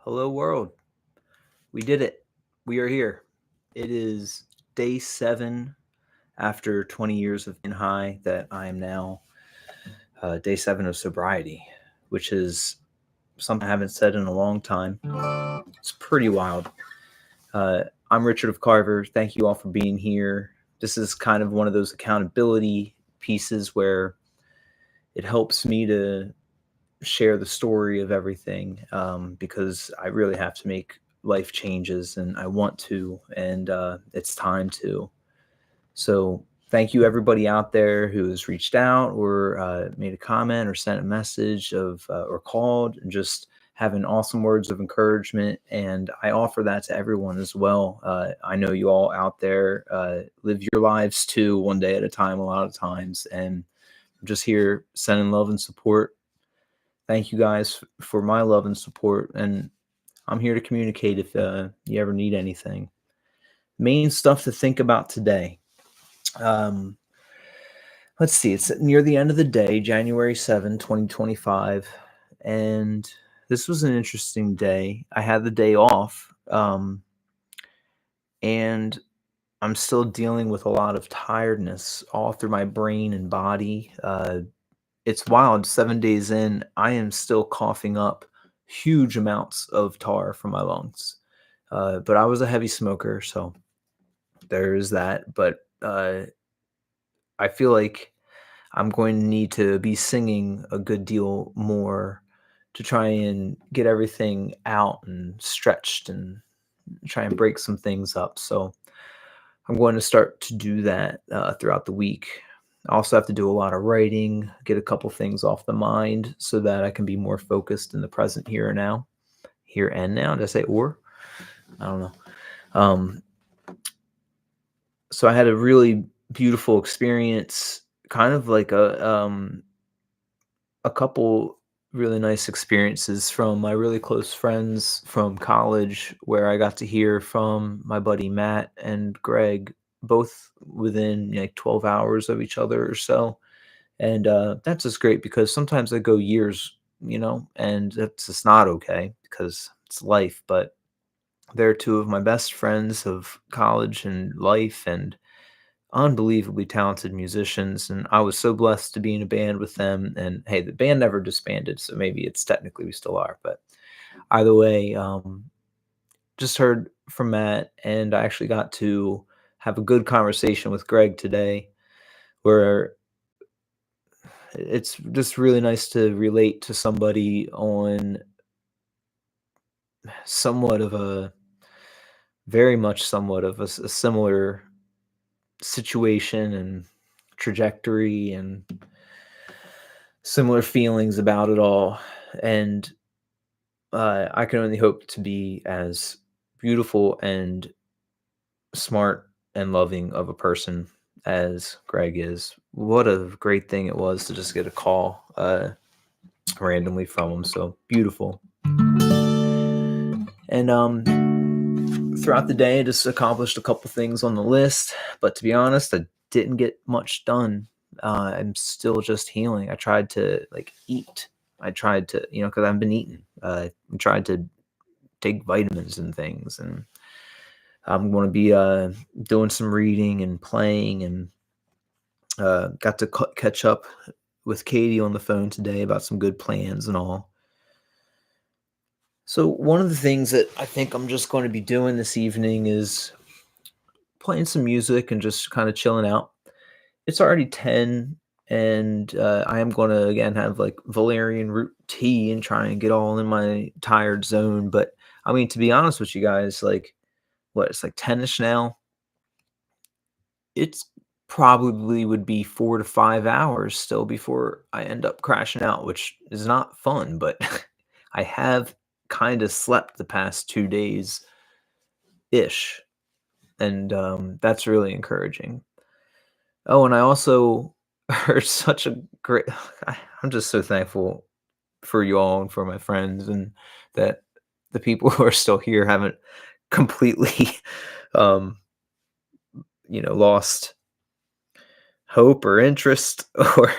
Hello, world. We did it. We are here. It is day 7 after 20 years of being high that I am now day 7 of sobriety, which is something I haven't said in a long time. It's pretty wild. I'm Richard of Carver. Thank you all for being here. This is kind of one of those accountability pieces where it helps me to share the story of everything because I really have to make life changes and I want to, and it's time to. So, thank you everybody out there who has reached out or made a comment or sent a message or called and just having awesome words of encouragement. And I offer that to everyone as well. I know you all out there live your lives too, one day at a time, a lot of times. And I'm just here sending love and support. Thank you guys for my love and support, and I'm here to communicate if you ever need anything. Main stuff to think about today. Let's see, it's near the end of the day, January 7, 2025, and this was an interesting day. I had the day off, and I'm still dealing with a lot of tiredness all through my brain and body. It's wild. 7 days in, I am still coughing up huge amounts of tar from my lungs. But I was a heavy smoker, so there is that. But I feel like I'm going to need to be singing a good deal more to try and get everything out and stretched and try and break some things up. So I'm going to start to do that throughout the week. I also have to do a lot of writing, get a couple things off the mind so that I can be more focused in the present here and now. Here and now. Did I say or? I don't know. So I had a really beautiful experience, kind of like a couple really nice experiences from my really close friends from college, where I got to hear from my buddy Matt and Greg, both within like 12 hours of each other or so. And that's just great because sometimes I go years, and that's just not okay because it's life. But they're two of my best friends of college and life and unbelievably talented musicians. And I was so blessed to be in a band with them. And hey, the band never disbanded, so maybe it's technically we still are. But either way, just heard from Matt, and I actually got to have a good conversation with Greg today where it's just really nice to relate to somebody on very much somewhat of a similar situation and trajectory and similar feelings about it all. And I can only hope to be as beautiful and smart and loving of a person as Greg is. What a great thing it was to just get a call randomly from him. So beautiful. And throughout the day, I just accomplished a couple things on the list. But to be honest, I didn't get much done. I'm still just healing. I tried to eat. I tried to, because I've been eating. I tried to take vitamins and things, and I'm going to be doing some reading and playing, and got to catch up with Katie on the phone today about some good plans and all. So one of the things that I think I'm just going to be doing this evening is playing some music and just kind of chilling out. It's already 10, and I am going to again have like valerian root tea and try and get all in my tired zone. But I mean, to be honest with you guys, it's like 10ish now. It's probably would be 4 to 5 hours still before I end up crashing out, which is not fun, but I have kind of slept the past 2 days ish, and that's really encouraging. Oh, and I also heard such a great I'm just so thankful for you all and for my friends, and that the people who are still here haven't completely um lost hope or interest or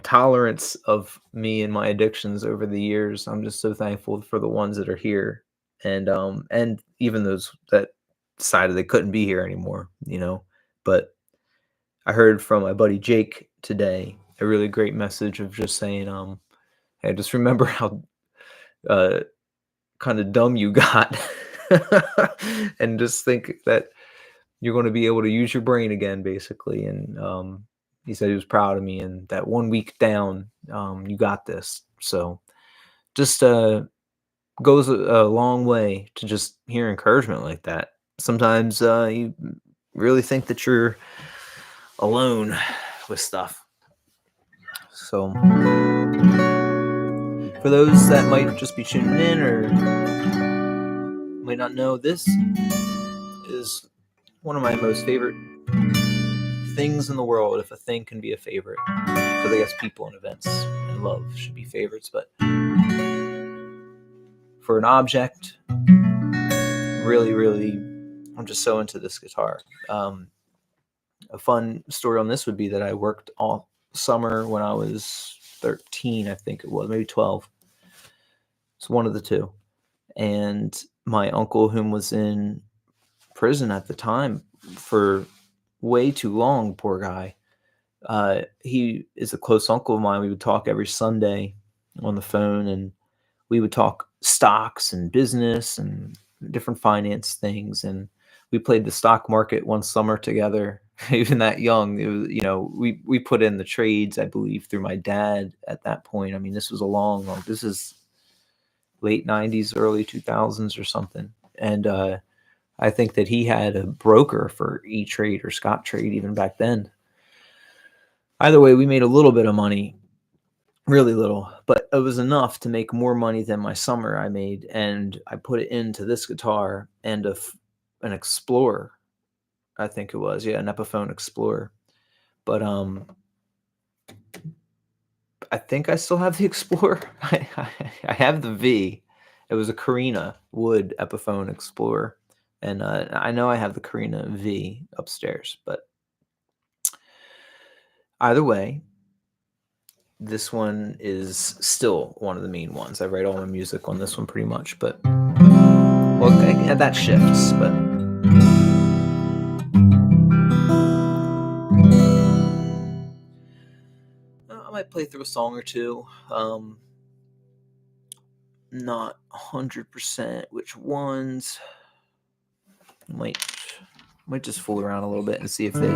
tolerance of me and my addictions over the years. I'm just so thankful for the ones that are here, and even those that decided they couldn't be here anymore. But I heard from my buddy Jake today a really great message of just saying, hey, just remember how uh, kind of dumb you got, and just think that you're going to be able to use your brain again, basically. And he said he was proud of me, and that 1 week down, you got this. So just goes a long way to just hear encouragement like that. Sometimes you really think that you're alone with stuff. So for those that might just be tuning in or might not know, this is one of my most favorite things in the world, if a thing can be a favorite. Because I guess people and events and love should be favorites, but for an object, really, really, I'm just so into this guitar. A fun story on this would be that I worked all summer when I was 13, I think it was, maybe 12. It's one of the two. And my uncle, whom was in prison at the time for way too long, poor guy, he is a close uncle of mine. We would talk every Sunday on the phone, and we would talk stocks and business and different finance things. And we played the stock market one summer together. Even that young, it was, we put in the trades, I believe, through my dad at that point. I mean, this was this is late 90s, early 2000s or something. And I think that he had a broker for E-Trade or Scott Trade even back then. Either way, we made a little bit of money, really little, but it was enough to make more money than my summer I made. And I put it into this guitar and an Explorer, I think it was. Yeah, an Epiphone Explorer. But I think I still have the Explorer. I have the V. It was a Carina wood Epiphone Explorer. And I know I have the Carina V upstairs, but either way, this one is still one of the main ones. I write all my music on this one pretty much, but well, that shifts, but I might play through a song or two. Not 100% which ones. Might just fool around a little bit and see if they.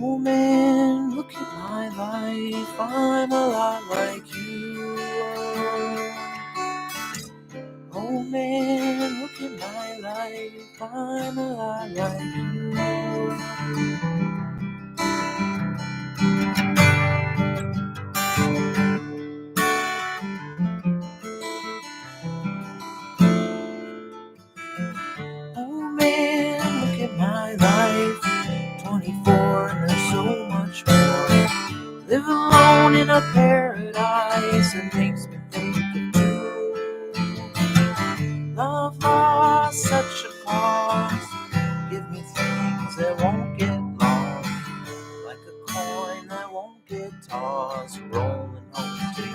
Oh man, look at my life, I'm a lot like you. Oh man, look at my life, I'm a lot like you. Oh man, look at my life, 24 and there's so much more. Live alone in a paradise, it makes me think of you. Love lost such a cost, give me things that won't get lost, like a coin that won't get tossed, rolling home to you.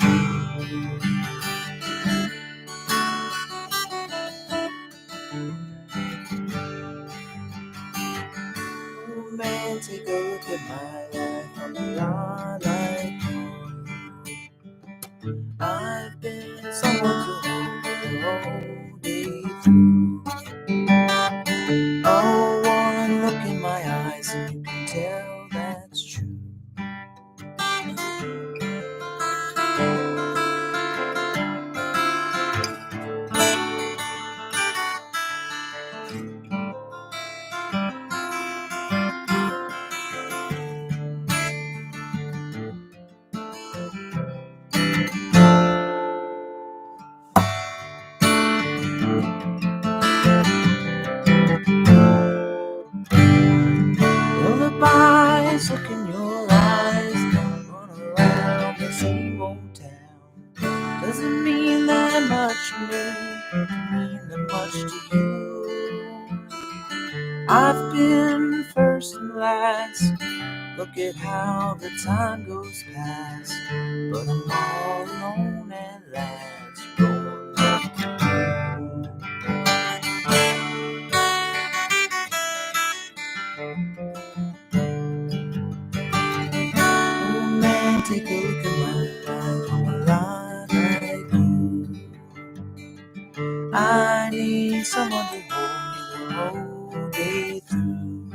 Oh man, take a look at my life, I'm a lot like you. I've been someone to hold the whole day through. Oh, one look in my eyes and you can tell that's true. same old town. Doesn't mean that much to me, mean that much to you. I've been first and last, look at how the time goes past, but I'm all alone at last, rolling up the oh man, take a look at my life, I'm alive like you. I need someone to hold me the whole day through.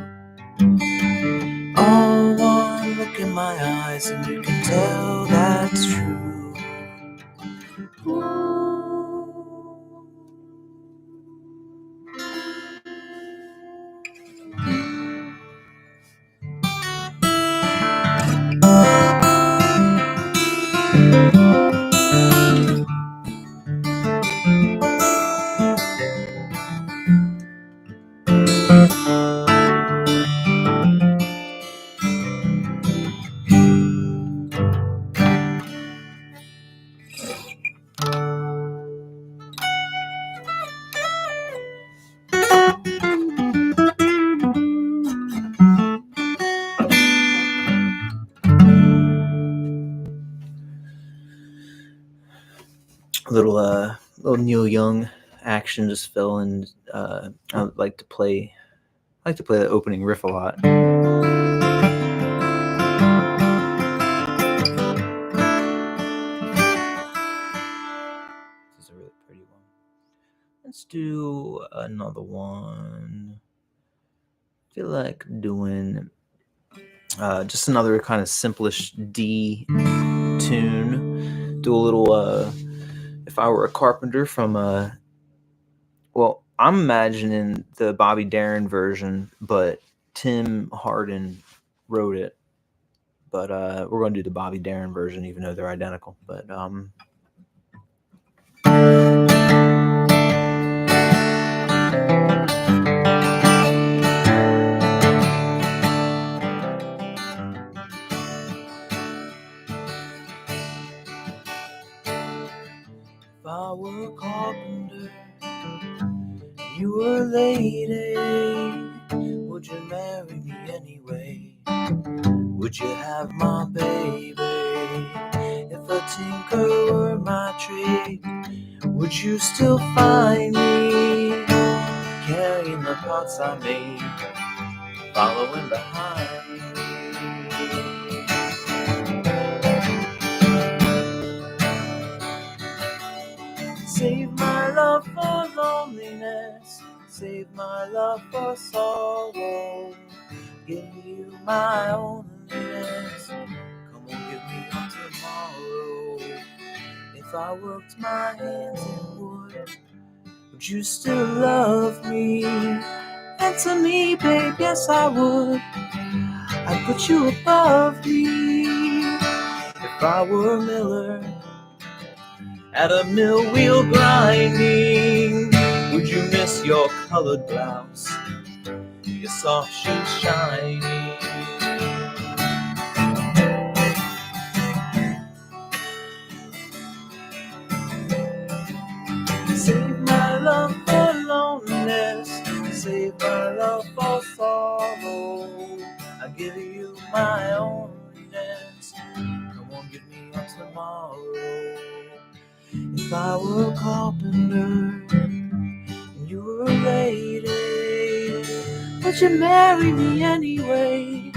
Oh, one look in my eyes and you can tell that's true. Ooh. Little Neil Young action just fell in. I like to play the opening riff a lot. This is a really pretty one. Let's do another one. I feel like doing just another kind of simplish D tune. Do a little If I Were a Carpenter from well, I'm imagining the Bobby Darin version, but Tim Hardin wrote it. But we're going to do the Bobby Darin version, even though they're identical. But if I were a carpenter, you were a lady, would you marry me anyway? Would you have my baby? If a tinker were my trade, would you still find me carrying the pots I made, following behind me? Save my love for loneliness, save my love for sorrow, give you my loneliness, come on, give me up tomorrow. If I worked my hands in wood, would you still love me? Answer me, babe, yes I would. I'd put you above me. If I were a miller, at a mill wheel grinding, would you miss your colored blouse, your soft shoes shining? Save my love for loneliness, save my love for sorrow, I give you my loneliness, come on, give me up tomorrow. If I were a carpenter and you were a lady, would you marry me anyway?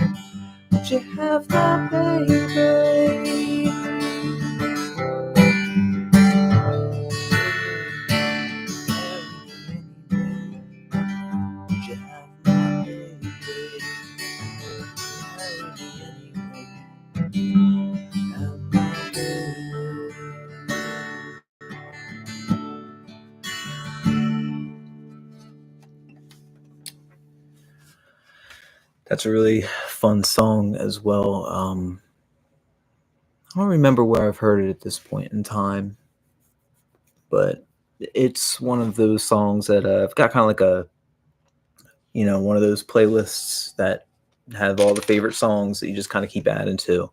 Would you have my baby? Would you have my baby? Marry me anyway. Have my baby. That's a really fun song as well. I don't remember where I've heard it at this point in time, but it's one of those songs that I've got kind of like a, one of those playlists that have all the favorite songs that you just kind of keep adding to.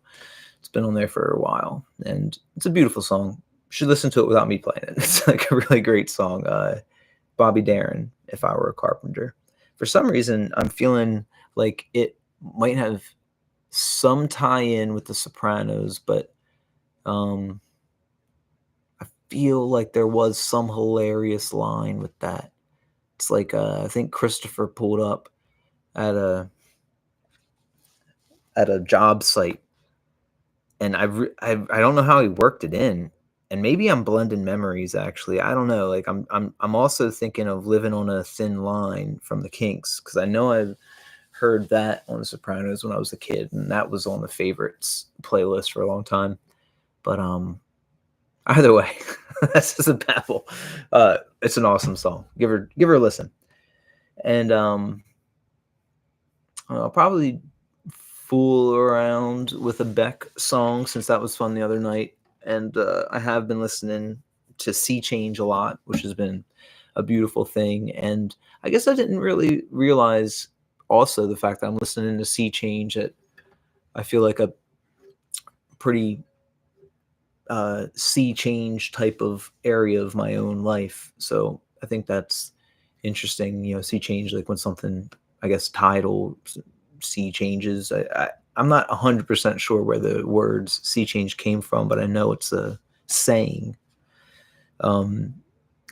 It's been on there for a while, and it's a beautiful song. You should listen to it without me playing it. It's like a really great song. Bobby Darin, If I Were a Carpenter. For some reason, I'm feeling like it might have some tie-in with The Sopranos, but I feel like there was some hilarious line with that. It's like I think Christopher pulled up at a job site, and I don't know how he worked it in, and maybe I'm blending memories. Actually, I don't know. Like I'm also thinking of Living on a Thin Line from the Kinks, because I know I've heard that on The Sopranos when I was a kid, and that was on the favorites playlist for a long time. But either way, that's just a babble. It's an awesome song. Give her a listen. And I'll probably fool around with a Beck song, since that was fun the other night. And I have been listening to Sea Change a lot, which has been a beautiful thing. And I guess I didn't really realize also the fact that I'm listening to Sea Change at, I feel like, a pretty sea change type of area of my own life. So I think that's interesting. Sea change, like when something, I guess, tidal sea changes. I'm not 100% sure where the words sea change came from, but I know it's a saying. I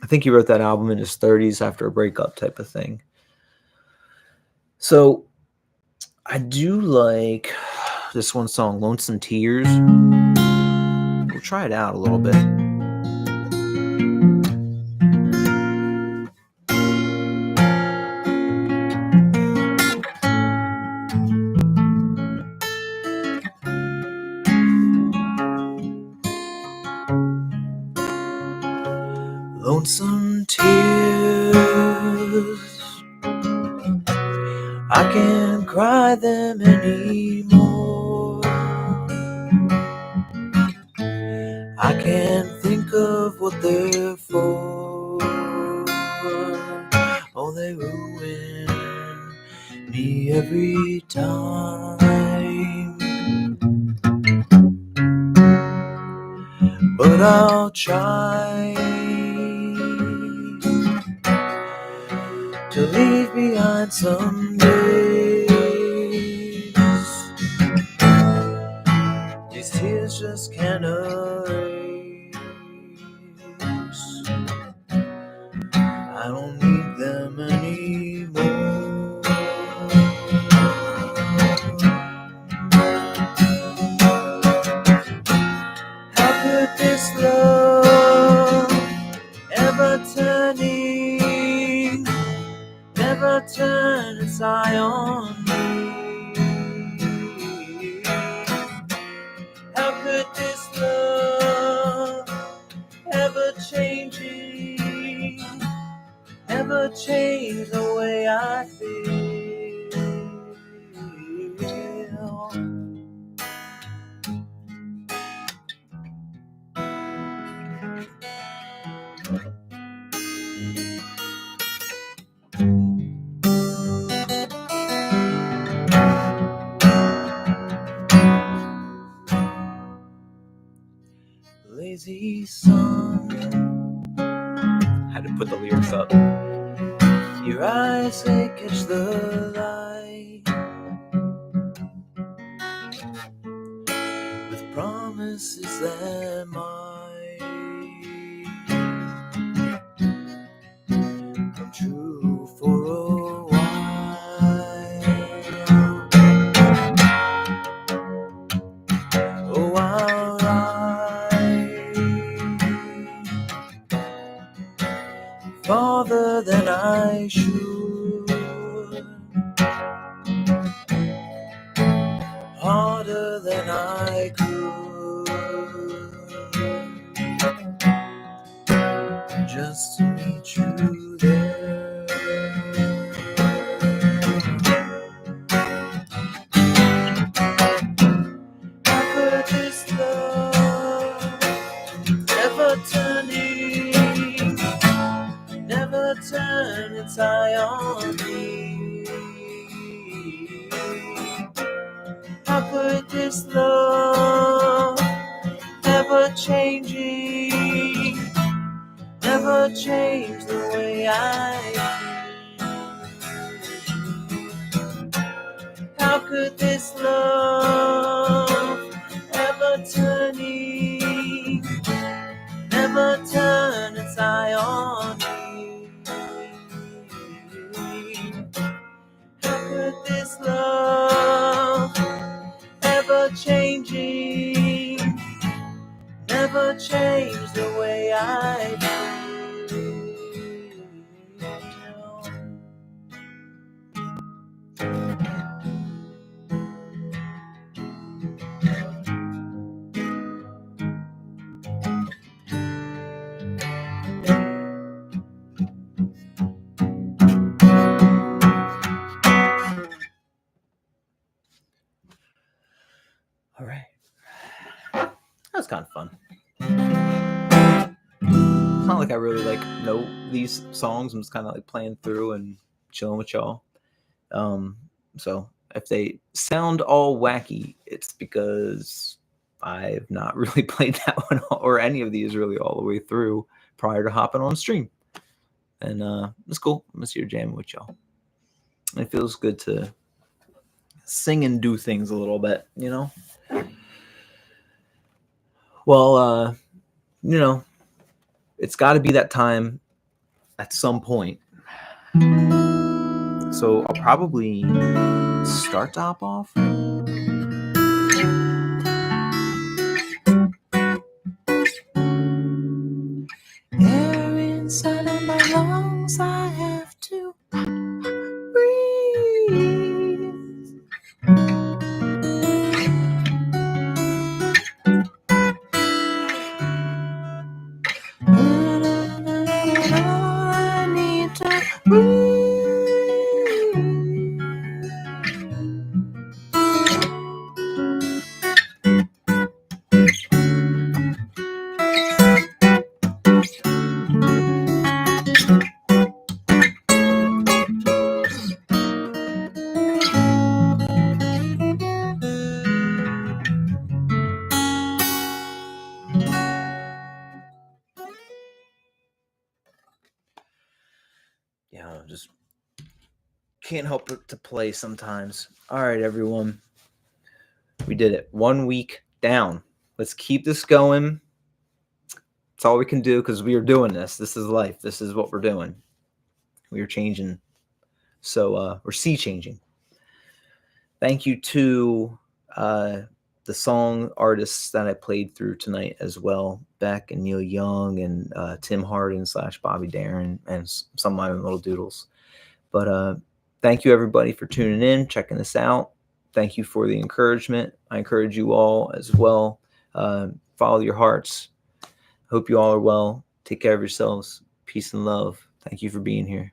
think he wrote that album in his 30s after a breakup type of thing. So I do like this one song, Lonesome Tears. We'll try it out a little bit. Lonesome tears, I can't cry them anymore. I can't think of what they're for. Oh, they ruin me every time. But I'll try to leave behind some days. These tears just can't erase. I don't need them anymore. How could this love ever turning, never turn its eye on me? How could this love ever changing, never change the way I feel? Lazy sun, had to put the lyrics up. Your eyes, they catch the light with promises that might come true for a while. Oh, I'll ride farther than I should, harder than I could, just to meet you there. How could this love never turning, never turn its eye on me? How could this love never changing, never change the way I feel. How could this love ever turning, never turn its eye on me? How could this love ever changing, never change the way I feel? All right. That was kind of fun. It's not like I really know these songs. I'm just kind of playing through and chilling with y'all. So if they sound all wacky, it's because I've not really played that one or any of these really all the way through prior to hopping on stream. And it's cool. I'm just here jamming with y'all. It feels good to sing and do things a little bit, you know? Well, it's got to be that time at some point. So I'll probably start to hop off. Air inside of my lungs, I have to breathe. I need to breathe. Yeah, just can't help but to play sometimes. All right, everyone. We did it. 1 week down. Let's keep this going. It's all we can do because we are doing this. This is life. This is what we're doing. We are changing. So we're sea changing. Thank you to the song artists that I played through tonight as well. Beck and Neil Young and Tim Hardin / Bobby Darin and some of my own little doodles. But thank you everybody for tuning in, checking this out. Thank you for the encouragement. I encourage you all as well. Follow your hearts. Hope you all are well. Take care of yourselves. Peace and love. Thank you for being here.